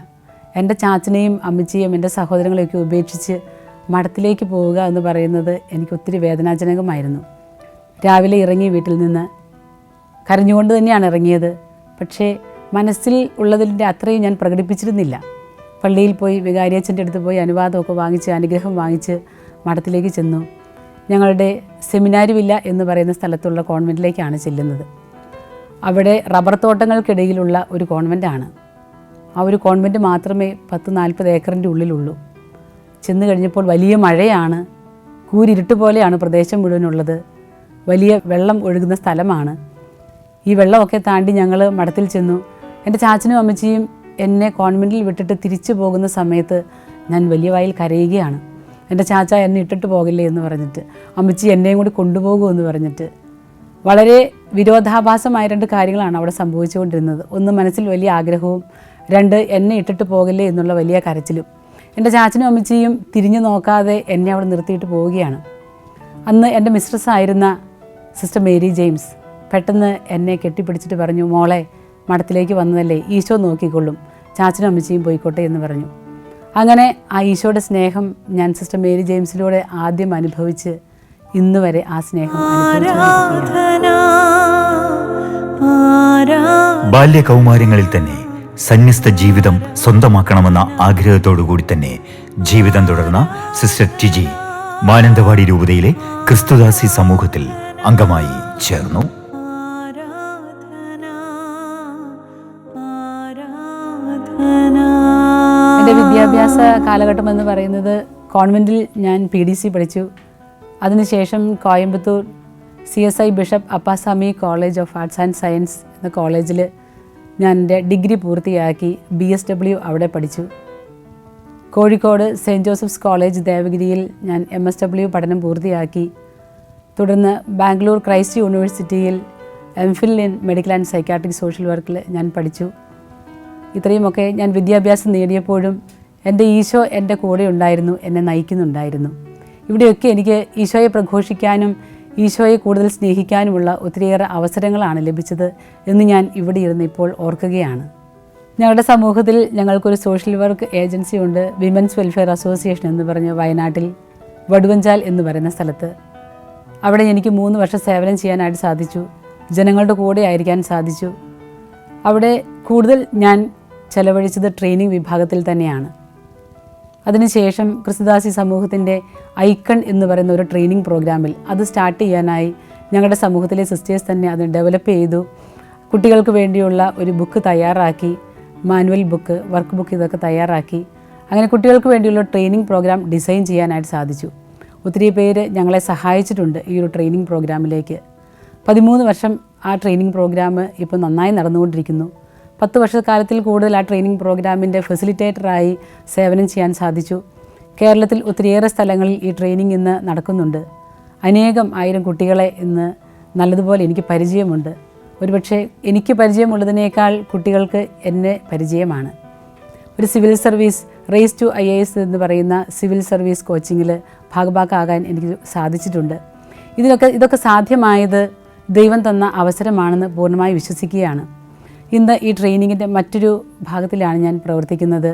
എൻ്റെ ചാച്ചനെയും അമ്മച്ചിയെയും എൻ്റെ സഹോദരങ്ങളെയൊക്കെ ഉപേക്ഷിച്ച് മഠത്തിലേക്ക് പോവുക എന്ന് പറയുന്നത് എനിക്ക് ഒത്തിരി വേദനാജനകമായിരുന്നു. രാവിലെ ഇറങ്ങി വീട്ടിൽ നിന്ന് കരഞ്ഞുകൊണ്ട് തന്നെയാണ് ഇറങ്ങിയത്. പക്ഷേ മനസ്സിൽ ഉള്ളതിൻ്റെ അത്രയും ഞാൻ പ്രകടിപ്പിച്ചിരുന്നില്ല. പള്ളിയിൽ പോയി വികാരിയച്ഛൻ്റെ അടുത്ത് പോയി അനുവാദമൊക്കെ വാങ്ങിച്ച്, അനുഗ്രഹം വാങ്ങിച്ച് മഠത്തിലേക്ക് ചെന്നു. ഞങ്ങളുടെ സെമിനാരി വില്ല എന്ന് പറയുന്ന സ്ഥലത്തുള്ള കോൺവെൻറ്റിലേക്കാണ് ചെല്ലുന്നത്. അവിടെ റബ്ബർ തോട്ടങ്ങൾക്കിടയിലുള്ള ഒരു കോൺവെൻറ്റാണ്. ആ ഒരു കോൺവെൻറ്റ് മാത്രമേ 10-40 ഏക്കറിൻ്റെ ഉള്ളിലുള്ളൂ. ചെന്ന് കഴിഞ്ഞപ്പോൾ വലിയ മഴയാണ്. കൂരിരുട്ട് പോലെയാണ് പ്രദേശം മുഴുവനുള്ളത്. വലിയ വെള്ളം ഒഴുകുന്ന സ്ഥലമാണ്. ഈ വെള്ളമൊക്കെ താണ്ടി ഞങ്ങൾ മഠത്തിൽ ചെന്നു. എൻ്റെ ചാച്ചനും അമ്മച്ചിയും എന്നെ കോൺവെൻറ്റിൽ വിട്ടിട്ട് തിരിച്ചു പോകുന്ന സമയത്ത് ഞാൻ വലിയ വായിൽ കരയുകയാണ്. എൻ്റെ ചാച്ച എന്നെ ഇട്ടിട്ട് പോകില്ലേ എന്ന് പറഞ്ഞിട്ട്, അമ്മച്ചി എന്നെയും കൂടി കൊണ്ടുപോകുമെന്ന് പറഞ്ഞിട്ട്. വളരെ വിരോധാഭാസമായ 2 കാര്യങ്ങളാണ് അവിടെ സംഭവിച്ചുകൊണ്ടിരുന്നത്. ഒന്ന്, മനസ്സിൽ വലിയ ആഗ്രഹവും, 2, എന്നെ ഇട്ടിട്ട് പോകില്ലേ എന്നുള്ള വലിയ കരച്ചിലും. എൻ്റെ ചാച്ചനും അമ്മച്ചിയും തിരിഞ്ഞു നോക്കാതെ എന്നെ അവിടെ നിർത്തിയിട്ട് പോവുകയാണ്. അന്ന് എൻ്റെ മിസ്ട്രസ്സായിരുന്ന സിസ്റ്റർ മേരി ജെയിംസ് പെട്ടെന്ന് എന്നെ കെട്ടിപ്പിടിച്ചിട്ട് പറഞ്ഞു, മോളെ, മഠത്തിലേക്ക് വന്നതല്ലേ, ഈശോ നോക്കിക്കൊള്ളും, ചാച്ചനും അമ്മച്ചിയും പോയിക്കോട്ടെ എന്ന് പറഞ്ഞു. അങ്ങനെ ആ ഈശോയുടെ സ്നേഹം ഞാൻ സിസ്റ്റർ മേരി ജെയിംസിലൂടെ ആദ്യം അനുഭവിച്ച് ഇന്ന് വരെ ആ സ്നേഹം അനുഭവിച്ചുകൊണ്ടിരിക്കുകയാണ്. ബാല്യകൗമാരങ്ങളിൽ തന്നെ സന്യസ്ത ജീവിതം സ്വന്തമാക്കണമെന്ന ആഗ്രഹത്തോടു കൂടി തന്നെ ജീവിതം തുടർന്ന സിസ്റ്റർ ടിജി മാനന്തവാടി രൂപതയിലെ ക്രിസ്തുദാസി സമൂഹത്തിൽ അംഗമായി ചേർന്നു. എൻ്റെ വിദ്യാഭ്യാസ കാലഘട്ടം എന്ന് പറയുന്നത് കോൺവെൻറ്റിൽ ഞാൻ PDC പഠിച്ചു. അതിനുശേഷം Coimbatore CSI bishop Appaswamy college of arts and science എന്ന കോളേജിൽ ഞാൻ എൻ്റെ ഡിഗ്രി പൂർത്തിയാക്കി BSW അവിടെ പഠിച്ചു. കോഴിക്കോട് സെയിൻറ്റ് ജോസഫ്സ് കോളേജ് ദേവഗിരിയിൽ ഞാൻ MSW പഠനം പൂർത്തിയാക്കി. തുടർന്ന് ബാംഗ്ലൂർ ക്രൈസ്റ്റ് യൂണിവേഴ്സിറ്റിയിൽ MPhil in medical and psychiatric social വർക്കിൽ ഞാൻ പഠിച്ചു. ഇത്രയുമൊക്കെ ഞാൻ വിദ്യാഭ്യാസം നേടിയപ്പോഴും എൻ്റെ ഈശോ എൻ്റെ കൂടെ ഉണ്ടായിരുന്നു, എന്നെ നയിക്കുന്നുണ്ടായിരുന്നു. ഇവിടെയൊക്കെ എനിക്ക് ഈശോയെ പ്രഘോഷിക്കാനും ഈശോയെ കൂടുതൽ സ്നേഹിക്കാനുമുള്ള ഒത്തിരിയേറെ അവസരങ്ങളാണ് ലഭിച്ചത് എന്ന് ഞാൻ ഇവിടെ ഇരുന്ന് ഇപ്പോൾ ഓർക്കുകയാണ്. ഞങ്ങളുടെ സമൂഹത്തിൽ ഞങ്ങൾക്കൊരു സോഷ്യൽ വർക്ക് ഏജൻസി ഉണ്ട്, വിമൻസ് വെൽഫെയർ അസോസിയേഷൻ എന്ന് പറഞ്ഞ് വയനാട്ടിൽ വടുവഞ്ചാൽ എന്ന് പറയുന്ന സ്ഥലത്ത്. അവിടെ എനിക്ക് 3 വർഷം സേവനം ചെയ്യാനായിട്ട് സാധിച്ചു. ജനങ്ങളുടെ കൂടെ ആയിരിക്കാൻ സാധിച്ചു. അവിടെ കൂടുതൽ ഞാൻ ചെലവഴിച്ചത് ട്രെയിനിങ് വിഭാഗത്തിൽ തന്നെയാണ്. അതിനുശേഷം ക്രിസ്തുദാസി സമൂഹത്തിൻ്റെ ഐക്കൺ എന്ന് പറയുന്ന ഒരു ട്രെയിനിങ് പ്രോഗ്രാമിൽ അത് സ്റ്റാർട്ട് ചെയ്യാനായി ഞങ്ങളുടെ സമൂഹത്തിലെ സിസ്റ്റേഴ്സ് തന്നെ അത് ഡെവലപ്പ് ചെയ്തു. കുട്ടികൾക്ക് വേണ്ടിയുള്ള ഒരു ബുക്ക് തയ്യാറാക്കി, മാനുവൽ ബുക്ക്, വർക്ക് ബുക്ക് ഇതൊക്കെ തയ്യാറാക്കി. അങ്ങനെ കുട്ടികൾക്ക് വേണ്ടിയുള്ള ട്രെയിനിങ് പ്രോഗ്രാം ഡിസൈൻ ചെയ്യാനായിട്ട് സാധിച്ചു. ഒത്തിരി പേര് ഞങ്ങളെ സഹായിച്ചിട്ടുണ്ട് ഈ ഒരു ട്രെയിനിങ് പ്രോഗ്രാമിലേക്ക്. 13 വർഷം ആ ട്രെയിനിങ് പ്രോഗ്രാം ഇപ്പോൾ നന്നായി നടന്നുകൊണ്ടിരിക്കുന്നു. 10 വർഷക്കാലത്തിൽ കൂടുതൽ ആ ട്രെയിനിങ് പ്രോഗ്രാമിൻ്റെ ഫെസിലിറ്റേറ്ററായി സേവനം ചെയ്യാൻ സാധിച്ചു. കേരളത്തിൽ ഒത്തിരിയേറെ സ്ഥലങ്ങളിൽ ഈ ട്രെയിനിങ് ഇന്ന് നടക്കുന്നുണ്ട്. അനേകം ആയിരം കുട്ടികളെ ഇന്ന് നല്ലതുപോലെ എനിക്ക് പരിചയമുണ്ട്. ഒരുപക്ഷെ എനിക്ക് പരിചയമുള്ളതിനേക്കാൾ കുട്ടികൾക്ക് എന്നെ പരിചയമാണ്. ഒരു civil service race to IAS എന്ന് പറയുന്ന സിവിൽ സർവീസ് കോച്ചിങ്ങിൽ ഭാഗഭാക്കാകാൻ എനിക്ക് സാധിച്ചിട്ടുണ്ട്. ഇതൊക്കെ സാധ്യമായത് ദൈവം തന്ന അവസരമാണെന്ന് പൂർണ്ണമായി വിശ്വസിക്കുകയാണ്. ഇന്ന് ഈ ട്രെയിനിങ്ങിൻ്റെ മറ്റൊരു ഭാഗത്തിലാണ് ഞാൻ പ്രവർത്തിക്കുന്നത്.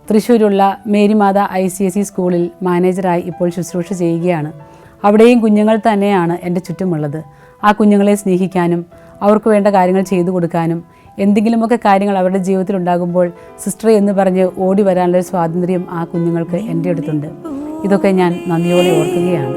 തൃശ്ശൂരുള്ള മേരിമാത ICSE സ്കൂളിൽ മാനേജറായി ഇപ്പോൾ ശുശ്രൂഷ ചെയ്യുകയാണ്. അവിടെയും കുഞ്ഞുങ്ങൾ തന്നെയാണ് എൻ്റെ ചുറ്റുമുള്ളത്. ആ കുഞ്ഞുങ്ങളെ സ്നേഹിക്കാനും അവർക്ക് വേണ്ട കാര്യങ്ങൾ ചെയ്തു കൊടുക്കാനും എന്തെങ്കിലുമൊക്കെ കാര്യങ്ങൾ അവരുടെ ജീവിതത്തിൽ ഉണ്ടാകുമ്പോൾ സിസ്റ്റർ എന്ന് പറഞ്ഞ് ഓടി വരാനുള്ള സ്വാതന്ത്ര്യം ആ കുഞ്ഞുങ്ങൾക്ക് എൻ്റെ അടുത്തുണ്ട്. ഇതൊക്കെ ഞാൻ നന്ദിയോടെ ഓർക്കുകയാണ്.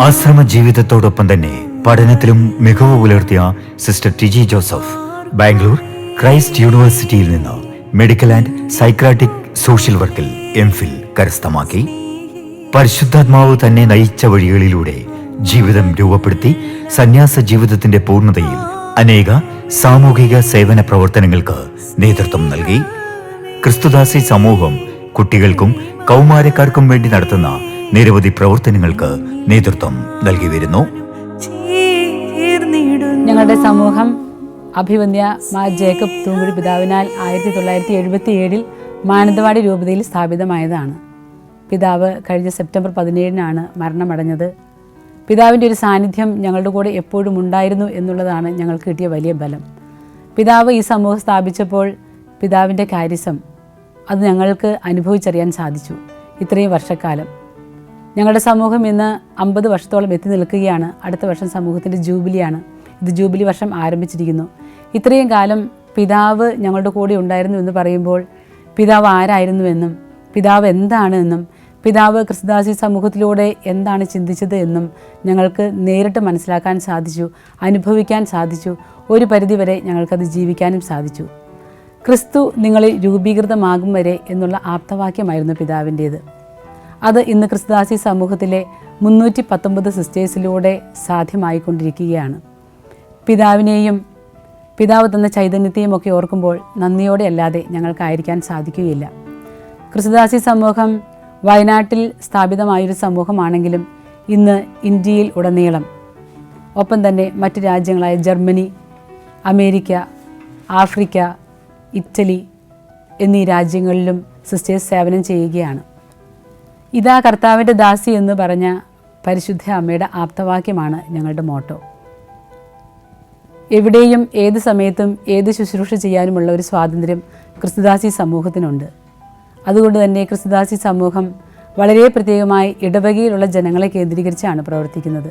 ആശ്രമ ജീവിതത്തോടൊപ്പം തന്നെ പഠനത്തിലും മികവ് പുലർത്തിയ sister TG Joseph Bangalore Christ യൂണിവേഴ്സിറ്റിയിൽ നിന്ന് മെഡിക്കൽ ആൻഡ് സൈക്രാറ്റിക് സോഷ്യൽ വർക്കിൽ MPhil കരസ്ഥമാക്കി. പരിശുദ്ധാത്മാവ് തന്നെ നയിച്ച വഴികളിലൂടെ ജീവിതം രൂപപ്പെടുത്തി സന്യാസ ജീവിതത്തിന്റെ പൂർണ്ണതയിൽ അനേക സാമൂഹിക സേവന പ്രവർത്തനങ്ങൾക്ക് നേതൃത്വം നൽകി. ക്രിസ്തുദാസി സമൂഹം കുട്ടികൾക്കും കൗമാരക്കാർക്കും വേണ്ടി നടത്തുന്ന നിരവധി പ്രവർത്തനങ്ങൾക്ക് നേതൃത്വം നൽകി വരുന്നു. ഞങ്ങളുടെ സമൂഹം അഭിവന്യ മാർ ജേക്കബ് തൂങ്കുഴി പിതാവിനാൽ 1977 മാനന്തവാടി രൂപതയിൽ സ്ഥാപിതമായതാണ്. പിതാവ് കഴിഞ്ഞ സെപ്റ്റംബർ 17 മരണമടഞ്ഞത്. പിതാവിൻ്റെ ഒരു സാന്നിധ്യം ഞങ്ങളുടെ കൂടെ എപ്പോഴും ഉണ്ടായിരുന്നു എന്നുള്ളതാണ് ഞങ്ങൾക്ക് കിട്ടിയ വലിയ ബലം. പിതാവ് ഈ സമൂഹം സ്ഥാപിച്ചപ്പോൾ പിതാവിൻ്റെ കാര്യസം അത് ഞങ്ങൾക്ക് അനുഭവിച്ചറിയാൻ സാധിച്ചു. ഇത്രയും വർഷക്കാലം ഞങ്ങളുടെ സമൂഹം ഇന്ന് 50 വർഷത്തോളം എത്തി നിൽക്കുകയാണ്. അടുത്ത വർഷം സമൂഹത്തിൻ്റെ ജൂബിലിയാണ്. ഇത് ജൂബിലി വർഷം ആരംഭിച്ചിരിക്കുന്നു. ഇത്രയും കാലം പിതാവ് ഞങ്ങളുടെ കൂടെ ഉണ്ടായിരുന്നു എന്ന് പറയുമ്പോൾ പിതാവ് ആരായിരുന്നുവെന്നും പിതാവ് എന്താണ് എന്നും പിതാവ് ക്രിസ്തുദാസി സമൂഹത്തിലൂടെ എന്താണ് ചിന്തിച്ചത് എന്നും ഞങ്ങൾക്ക് നേരിട്ട് മനസ്സിലാക്കാൻ സാധിച്ചു, അനുഭവിക്കാൻ സാധിച്ചു. ഒരു പരിധിവരെ ഞങ്ങൾക്കത് ജീവിക്കാനും സാധിച്ചു. ക്രിസ്തു നിങ്ങളിൽ രൂപീകൃതമാകും വരെ എന്നുള്ള ആപ്തവാക്യമായിരുന്നു പിതാവിൻ്റേത്. അത് ഇന്ന് ക്രിസ്തുദാസി സമൂഹത്തിലെ 319 സിസ്റ്റേഴ്സിലൂടെ സാധ്യമായിക്കൊണ്ടിരിക്കുകയാണ്. പിതാവിനെയും പിതാവ് തന്ന ചൈതന്യത്തെയും ഒക്കെ ഓർക്കുമ്പോൾ നന്ദിയോടെ അല്ലാതെ ഞങ്ങൾക്കായിരിക്കാൻ സാധിക്കുകയില്ല. ക്രിസ്തുദാസി സമൂഹം വയനാട്ടിൽ സ്ഥാപിതമായൊരു സമൂഹമാണെങ്കിലും ഇന്ന് ഇന്ത്യയിൽ ഉടനീളം, ഒപ്പം തന്നെ മറ്റ് രാജ്യങ്ങളായ ജർമ്മനി, അമേരിക്ക, ആഫ്രിക്ക, ഇറ്റലി എന്നീ രാജ്യങ്ങളിലും സിസ്റ്റേഴ്സ് സേവനം ചെയ്യുകയാണ്. ഇതാ കർത്താവിൻ്റെ ദാസി എന്ന് പറഞ്ഞ പരിശുദ്ധ അമ്മയുടെ ആപ്തവാക്യമാണ് ഞങ്ങളുടെ മോട്ടോ. എവിടെയും ഏത് സമയത്തും ഏത് ശുശ്രൂഷ ചെയ്യാനുമുള്ള ഒരു സ്വാതന്ത്ര്യം ക്രിസ്തുദാസി സമൂഹത്തിനുണ്ട്. അതുകൊണ്ട് തന്നെ ക്രിസ്തുദാസി സമൂഹം വളരെ പ്രത്യേകമായി ഇടവകയിലുള്ള ജനങ്ങളെ കേന്ദ്രീകരിച്ചാണ് പ്രവർത്തിക്കുന്നത്.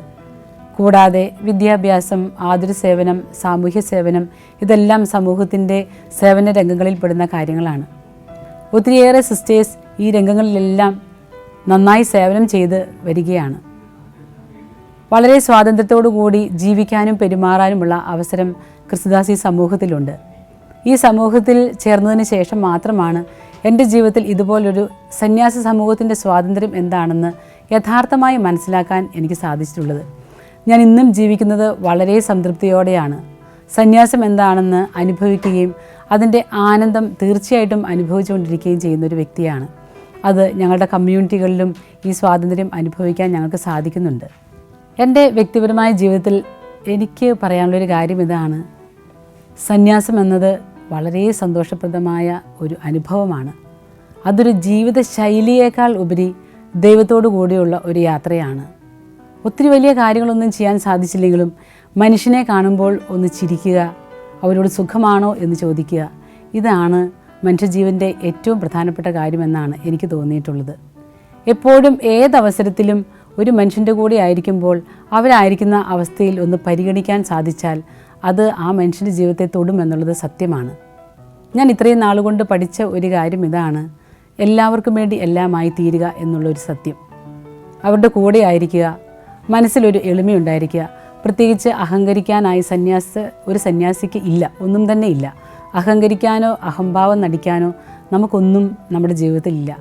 കൂടാതെ വിദ്യാഭ്യാസം, ആതുര സേവനം, സാമൂഹ്യ സേവനം ഇതെല്ലാം സമൂഹത്തിൻ്റെ സേവന രംഗങ്ങളിൽ പെടുന്ന കാര്യങ്ങളാണ്. ഒത്തിരിയേറെ സിസ്റ്റേഴ്സ് ഈ രംഗങ്ങളിലെല്ലാം നന്നായി സേവനം ചെയ്ത് വരികയാണ്. വളരെ സ്വാതന്ത്ര്യത്തോടു കൂടി ജീവിക്കാനും പെരുമാറാനുമുള്ള അവസരം ക്രിസ്തുദാസി സമൂഹത്തിലുണ്ട്. ഈ സമൂഹത്തിൽ ചേർന്നതിന് ശേഷം മാത്രമാണ് എൻ്റെ ജീവിതത്തിൽ ഇതുപോലൊരു സന്യാസ സമൂഹത്തിൻ്റെ സ്വാതന്ത്ര്യം എന്താണെന്ന് യഥാർത്ഥമായി മനസ്സിലാക്കാൻ എനിക്ക് സാധിച്ചിട്ടുള്ളത്. ഞാൻ ഇന്നും ജീവിക്കുന്നത് വളരെ സംതൃപ്തിയോടെയാണ്. സന്യാസം എന്താണെന്ന് അനുഭവിക്കുകയും അതിൻ്റെ ആനന്ദം തീർച്ചയായിട്ടും അനുഭവിച്ചുകൊണ്ടിരിക്കുകയും ചെയ്യുന്നൊരു വ്യക്തിയാണ്. അത് ഞങ്ങളുടെ കമ്മ്യൂണിറ്റികളിലും ഈ സ്വാതന്ത്ര്യം അനുഭവിക്കാൻ ഞങ്ങൾക്ക് സാധിക്കുന്നുണ്ട്. എൻ്റെ വ്യക്തിപരമായ ജീവിതത്തിൽ എനിക്ക് പറയാനുള്ളൊരു കാര്യം ഇതാണ്. സന്യാസം എന്നത് വളരെ സന്തോഷപ്രദമായ ഒരു അനുഭവമാണ്. അതൊരു ജീവിത ശൈലിയേക്കാൾ ഉപരി ദൈവത്തോടു കൂടിയുള്ള ഒരു യാത്രയാണ്. ഒത്തിരി വലിയ കാര്യങ്ങളൊന്നും ചെയ്യാൻ സാധിച്ചില്ലെങ്കിലും മനുഷ്യനെ കാണുമ്പോൾ ഒന്ന് ചിരിക്കുക, അവരോട് സുഖമാണോ എന്ന് ചോദിക്കുക, ഇതാണ് മനുഷ്യജീവൻ്റെ ഏറ്റവും പ്രധാനപ്പെട്ട കാര്യമെന്നാണ് എനിക്ക് തോന്നിയിട്ടുള്ളത്. എപ്പോഴും ഏതവസരത്തിലും ഒരു മനുഷ്യൻ്റെ കൂടെ ആയിരിക്കുമ്പോൾ അവരായിരിക്കുന്ന അവസ്ഥയിൽ ഒന്ന് പരിഗണിക്കാൻ സാധിച്ചാൽ അത് ആ മനുഷ്യൻ്റെ ജീവിതത്തെ തൊടുമെന്നുള്ളത് സത്യമാണ്. ഞാൻ ഇത്രയും നാളുകൊണ്ട് പഠിച്ച ഒരു കാര്യം ഇതാണ്. എല്ലാവർക്കും വേണ്ടി എല്ലാമായി തീരുക എന്നുള്ളൊരു സത്യം. അവരുടെ കൂടെ ആയിരിക്കുക, മനസ്സിലൊരു എളിമയുണ്ടായിരിക്കുക. പ്രത്യേകിച്ച് അഹങ്കരിക്കാനായി ഒരു സന്യാസിക്ക് ഇല്ല, ഒന്നും തന്നെ ഇല്ല. അഹങ്കരിക്കാനോ അഹംഭാവം നടിക്കാനോ നമുക്കൊന്നും നമ്മുടെ ജീവിതത്തിലില്ല.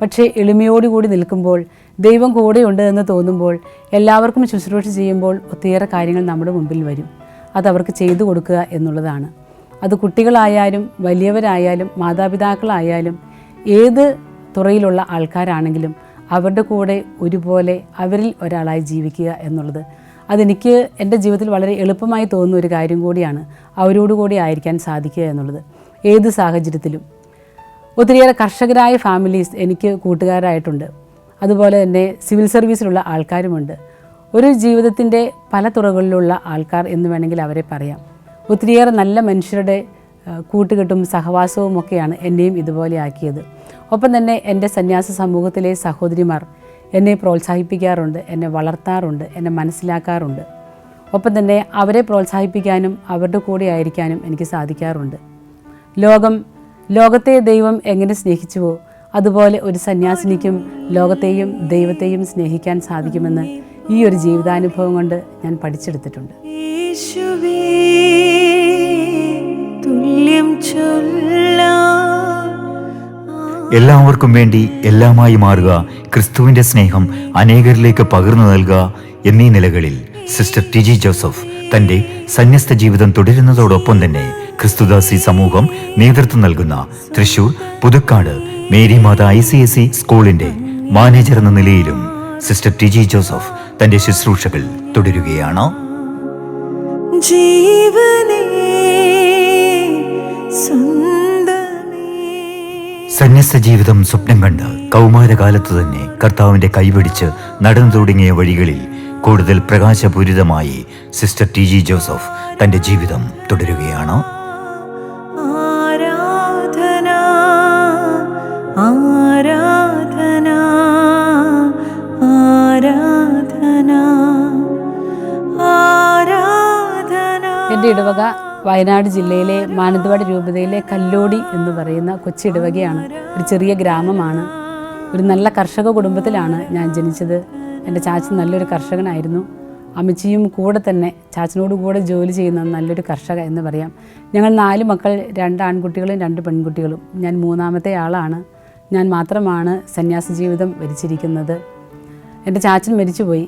പക്ഷേ എളിമയോടുകൂടി നിൽക്കുമ്പോൾ, ദൈവം കൂടെയുണ്ട് എന്ന് തോന്നുമ്പോൾ, എല്ലാവർക്കും ശുശ്രൂഷ ചെയ്യുമ്പോൾ ഒത്തിരിയേറെ കാര്യങ്ങൾ നമ്മുടെ മുമ്പിൽ വരും. അതവർക്ക് ചെയ്തു കൊടുക്കുക എന്നുള്ളതാണ്. അത് കുട്ടികളായാലും വലിയവരായാലും മാതാപിതാക്കളായാലും ഏത് തുറയിലുള്ള ആൾക്കാരാണെങ്കിലും അവരുടെ കൂടെ ഒരുപോലെ അവരിൽ ഒരാളായി ജീവിക്കുക എന്നുള്ളത് അതെനിക്ക് എൻ്റെ ജീവിതത്തിൽ വളരെ എളുപ്പമായി തോന്നുന്ന ഒരു കാര്യം കൂടിയാണ്. അവരോടുകൂടി ആയിരിക്കാൻ സാധിക്കുക എന്നുള്ളത് ഏത് സാഹചര്യത്തിലും. ഒത്തിരിയേറെ കർഷകരായ ഫാമിലീസ് എനിക്ക് കൂട്ടുകാരായിട്ടുണ്ട്. അതുപോലെ തന്നെ സിവിൽ സർവീസിലുള്ള ആൾക്കാരുമുണ്ട്. ഒരു ജീവിതത്തിൻ്റെ പല തുറകളിലുള്ള ആൾക്കാർ എന്ന് വേണമെങ്കിൽ അവരെ പറയാം. ഒത്തിരിയേറെ നല്ല മനുഷ്യരുടെ കൂട്ടുകെട്ടും സഹവാസവും ഒക്കെയാണ് എന്നെയും ഇതുപോലെ ആക്കിയത്. ഒപ്പം തന്നെ എൻ്റെ സന്യാസ സമൂഹത്തിലെ സഹോദരിമാർ എന്നെ പ്രോത്സാഹിപ്പിക്കാറുണ്ട്, എന്നെ വളർത്താറുണ്ട്, എന്നെ മനസ്സിലാക്കാറുണ്ട്. ഒപ്പം തന്നെ അവരെ പ്രോത്സാഹിപ്പിക്കാനും അവരുടെ കൂടെ ആയിരിക്കാനും എനിക്ക് സാധിക്കാറുണ്ട്. ലോകത്തെ ദൈവം എങ്ങനെ സ്നേഹിച്ചുവോ അതുപോലെ ഒരു സന്യാസിനിക്കും ലോകത്തെയും ദൈവത്തെയും സ്നേഹിക്കാൻ സാധിക്കുമെന്ന് ഈ ഒരു ജീവിതാനുഭവം കൊണ്ട് ഞാൻ പഠിച്ചെടുത്തിട്ടുണ്ട്. എല്ലാവർക്കും വേണ്ടി എല്ലാമായി മാറുക, ക്രിസ്തുവിന്റെ സ്നേഹം അനേകരിലേക്ക് പകർന്നു നൽകുക എന്നീ നിലകളിൽ സിസ്റ്റർ ടിജി ജോസഫ് തന്റെ സന്യസ്ത ജീവിതം തുടരുന്നതോടൊപ്പം തന്നെ ക്രിസ്തുദാസി സമൂഹം നേതൃത്വം നൽകുന്ന തൃശൂർ പുതുക്കാട് മേരി മാത ICSE സ്കൂളിന്റെ മാനേജർ എന്ന നിലയിലും സിസ്റ്റർ ടിജി ജോസഫ് തന്റെ ശുശ്രൂഷകൾ തുടരുകയാണ്. സന്യസ്ത ജീവിതം സ്വപ്നം കണ്ട് കൗമാരകാലത്ത് തന്നെ കർത്താവിന്റെ കൈപിടിച്ച് നടന്നു തുടങ്ങിയ വഴികളിൽ കൂടുതൽ പ്രകാശപൂരിതമായി സിസ്റ്റർ ടിജി ജോസഫ് തന്റെ ജീവിതം തുടരുകയാണ്. എൻ്റെ ഇടവക വയനാട് ജില്ലയിലെ മാനന്തവാടി രൂപതയിലെ കല്ലോടി എന്ന് പറയുന്ന കൊച്ചി ഇടവകയാണ്. ഒരു ചെറിയ ഗ്രാമമാണ്. ഒരു നല്ല കർഷക കുടുംബത്തിലാണ് ഞാൻ ജനിച്ചത്. എൻ്റെ ചാച്ചൻ നല്ലൊരു കർഷകനായിരുന്നു. അമ്മച്ചിയും കൂടെ തന്നെ ചാച്ചനോട് കൂടെ ജോലി ചെയ്യുന്ന നല്ലൊരു കർഷക എന്ന് പറയാം. ഞങ്ങൾ 4 മക്കൾ, 2 ആൺകുട്ടികളും 2 പെൺകുട്ടികളും. ഞാൻ 3ാമത്തെ ആളാണ്. ഞാൻ മാത്രമാണ് സന്യാസ ജീവിതം വരിച്ചിരിക്കുന്നത്. എൻ്റെ ചാച്ചൻ മരിച്ചുപോയി.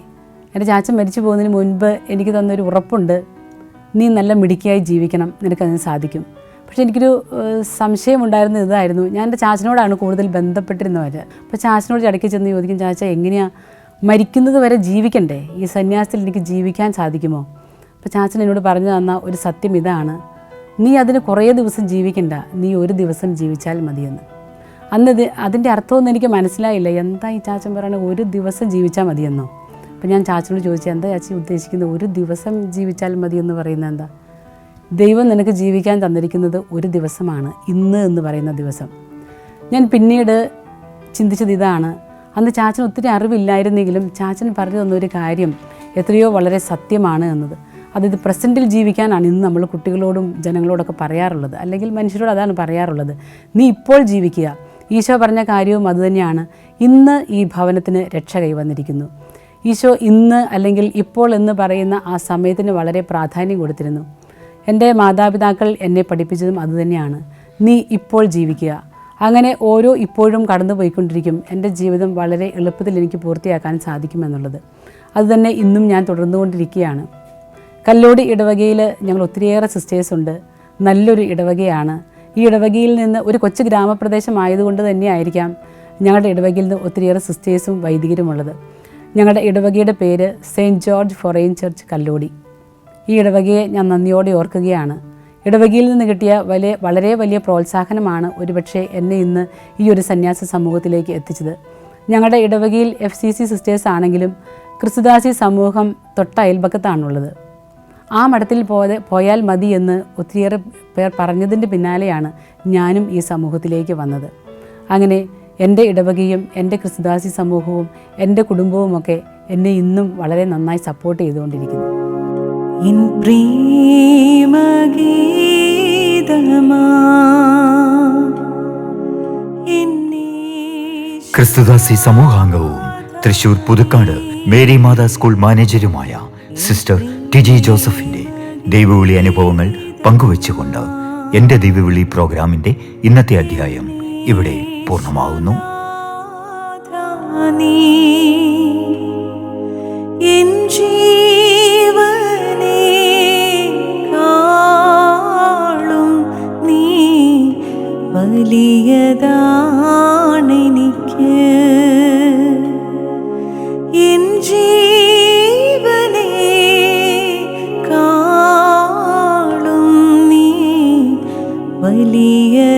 എൻ്റെ ചാച്ചൻ മരിച്ചു പോകുന്നതിന് മുൻപ് എനിക്ക് തന്നൊരു ഉറപ്പുണ്ട്, നീ നല്ല മിടുക്കിയായി ജീവിക്കണം, നിനക്കതിന് സാധിക്കും. പക്ഷേ എനിക്കൊരു സംശയമുണ്ടായിരുന്നത് ഇതായിരുന്നു, ഞാൻ എൻ്റെ ചാച്ചനോടാണ് കൂടുതൽ ബന്ധപ്പെട്ടിരുന്നവർ. അപ്പോൾ ചാച്ചനോട് ഇടയ്ക്ക് ചെന്ന് ചോദിക്കും, ചാച്ച എങ്ങനെയാണ് മരിക്കുന്നത് വരെ ജീവിക്കണ്ടേ, ഈ സന്യാസത്തിൽ എനിക്ക് ജീവിക്കാൻ സാധിക്കുമോ? അപ്പോൾ ചാച്ചൻ എന്നോട് പറഞ്ഞു തന്ന ഒരു സത്യം ഇതാണ്, നീ അതിന് കുറേ ദിവസം ജീവിക്കണ്ട, നീ ഒരു ദിവസം ജീവിച്ചാൽ മതിയെന്ന്. അതിൻ്റെ അർത്ഥമൊന്നും എനിക്ക് മനസ്സിലായില്ല. എന്താ ഈ ചാച്ചൻ പറയുന്നത്, ഒരു ദിവസം ജീവിച്ചാൽ മതിയെന്നോ? അപ്പോൾ ഞാൻ ചാച്ചനോട് ചോദിച്ചു, എന്താ ചാച്ചി ഉദ്ദേശിക്കുന്നത്, ഒരു ദിവസം ജീവിച്ചാൽ മതി എന്ന് പറയുന്നത് എന്താ? ദൈവം നിനക്ക് ജീവിക്കാൻ തന്നിരിക്കുന്നത് ഒരു ദിവസമാണ്, ഇന്ന് എന്ന് പറയുന്ന ദിവസം. ഞാൻ പിന്നീട് ചിന്തിച്ചത് ഇതാണ്, അന്ന് ചാച്ചന് ഒത്തിരി അറിവില്ലായിരുന്നെങ്കിലും ചാച്ചൻ പറഞ്ഞു തന്നൊരു കാര്യം എത്രയോ വളരെ സത്യമാണ് എന്നത്. അതായത് പ്രസൻറ്റിൽ ജീവിക്കാനാണ് ഇന്ന് നമ്മൾ കുട്ടികളോടും ജനങ്ങളോടൊക്കെ പറയാറുള്ളത്, അല്ലെങ്കിൽ മനുഷ്യരോട് അതാണ് പറയാറുള്ളത്. നീ ഇപ്പോൾ ജീവിക്കുക. ഈശോ പറഞ്ഞ കാര്യവും അതുതന്നെയാണ്. ഇന്ന് ഈ ഭവനത്തിന് രക്ഷ കൈവന്നിരിക്കുന്നു. ഈശോ ഇന്ന് അല്ലെങ്കിൽ ഇപ്പോൾ എന്ന് പറയുന്ന ആ സമയത്തിന് വളരെ പ്രാധാന്യം കൊടുത്തിരുന്നു. എൻ്റെ മാതാപിതാക്കൾ എന്നെ പഠിപ്പിച്ചതും അതുതന്നെയാണ്. നീ ഇപ്പോൾ ജീവിക്കുക. അങ്ങനെ ഓരോ ഇപ്പോഴും കടന്നു പോയിക്കൊണ്ടിരിക്കും. എൻ്റെ ജീവിതം വളരെ എളുപ്പത്തിൽ എനിക്ക് പൂർത്തിയാക്കാൻ സാധിക്കുമെന്നുള്ളത് അതുതന്നെ ഇന്നും ഞാൻ തുടർന്നുകൊണ്ടിരിക്കുകയാണ്. കല്ലോടി ഇടവകയിൽ ഞങ്ങൾ ഒത്തിരിയേറെ സിസ്റ്റേഴ്സുണ്ട്. നല്ലൊരു ഇടവകയാണ്. ഈ ഇടവകയിൽ നിന്ന് ഒരു കൊച്ചു ഗ്രാമപ്രദേശമായതുകൊണ്ട് തന്നെയായിരിക്കാം ഞങ്ങളുടെ ഇടവകയിൽ നിന്ന് ഒത്തിരിയേറെ സിസ്റ്റേഴ്സും വൈദികരുമുള്ളത്. ഞങ്ങളുടെ ഇടവകയുടെ പേര് saint George forane church Kallody. ഈ ഇടവകയെ ഞാൻ നന്ദിയോടെ ഓർക്കുകയാണ്. ഇടവകയിൽ നിന്ന് കിട്ടിയ വളരെ വലിയ പ്രോത്സാഹനമാണ് ഒരുപക്ഷെ എന്നെ ഇന്ന് ഈ ഒരു സന്യാസ സമൂഹത്തിലേക്ക് എത്തിച്ചത്. ഞങ്ങളുടെ ഇടവകയിൽ FCC സിസ്റ്റേഴ്സ് ആണെങ്കിലും ക്രിസ്തുദാസി സമൂഹം തൊട്ട അയൽപക്കത്താണുള്ളത്. ആ മഠത്തിൽ പോയാൽ മതി എന്ന് ഒത്തിരിയേറെ പേർ പറഞ്ഞതിൻ്റെ പിന്നാലെയാണ് ഞാനും ഈ സമൂഹത്തിലേക്ക് വന്നത്. അങ്ങനെ എൻ്റെ ഇടവകയും എൻ്റെ ക്രിസ്തുദാസി സമൂഹവും എൻ്റെ കുടുംബവുമൊക്കെ എന്നെ ഇന്നും വളരെ നന്നായി സപ്പോർട്ട് ചെയ്തുകൊണ്ടിരിക്കുന്നു. ക്രിസ്തുദാസി സമൂഹാംഗവും തൃശൂർ പുതുക്കാട് മേരി മാതാ സ്കൂൾ മാനേജരുമായ സിസ്റ്റർ ടിജി ജോസഫിന്റെ ദൈവവിളി അനുഭവങ്ങൾ പങ്കുവച്ചുകൊണ്ട് എൻ്റെ ദൈവവിളി പ്രോഗ്രാമിന്റെ ഇന്നത്തെ അധ്യായം ഇവിടെ പൂർണ്ണമാകുന്നു. വലിയതാണെനിക്ക് എൻ ജീവനെ കാളും നീ വലിയതാണെനിക്ക്.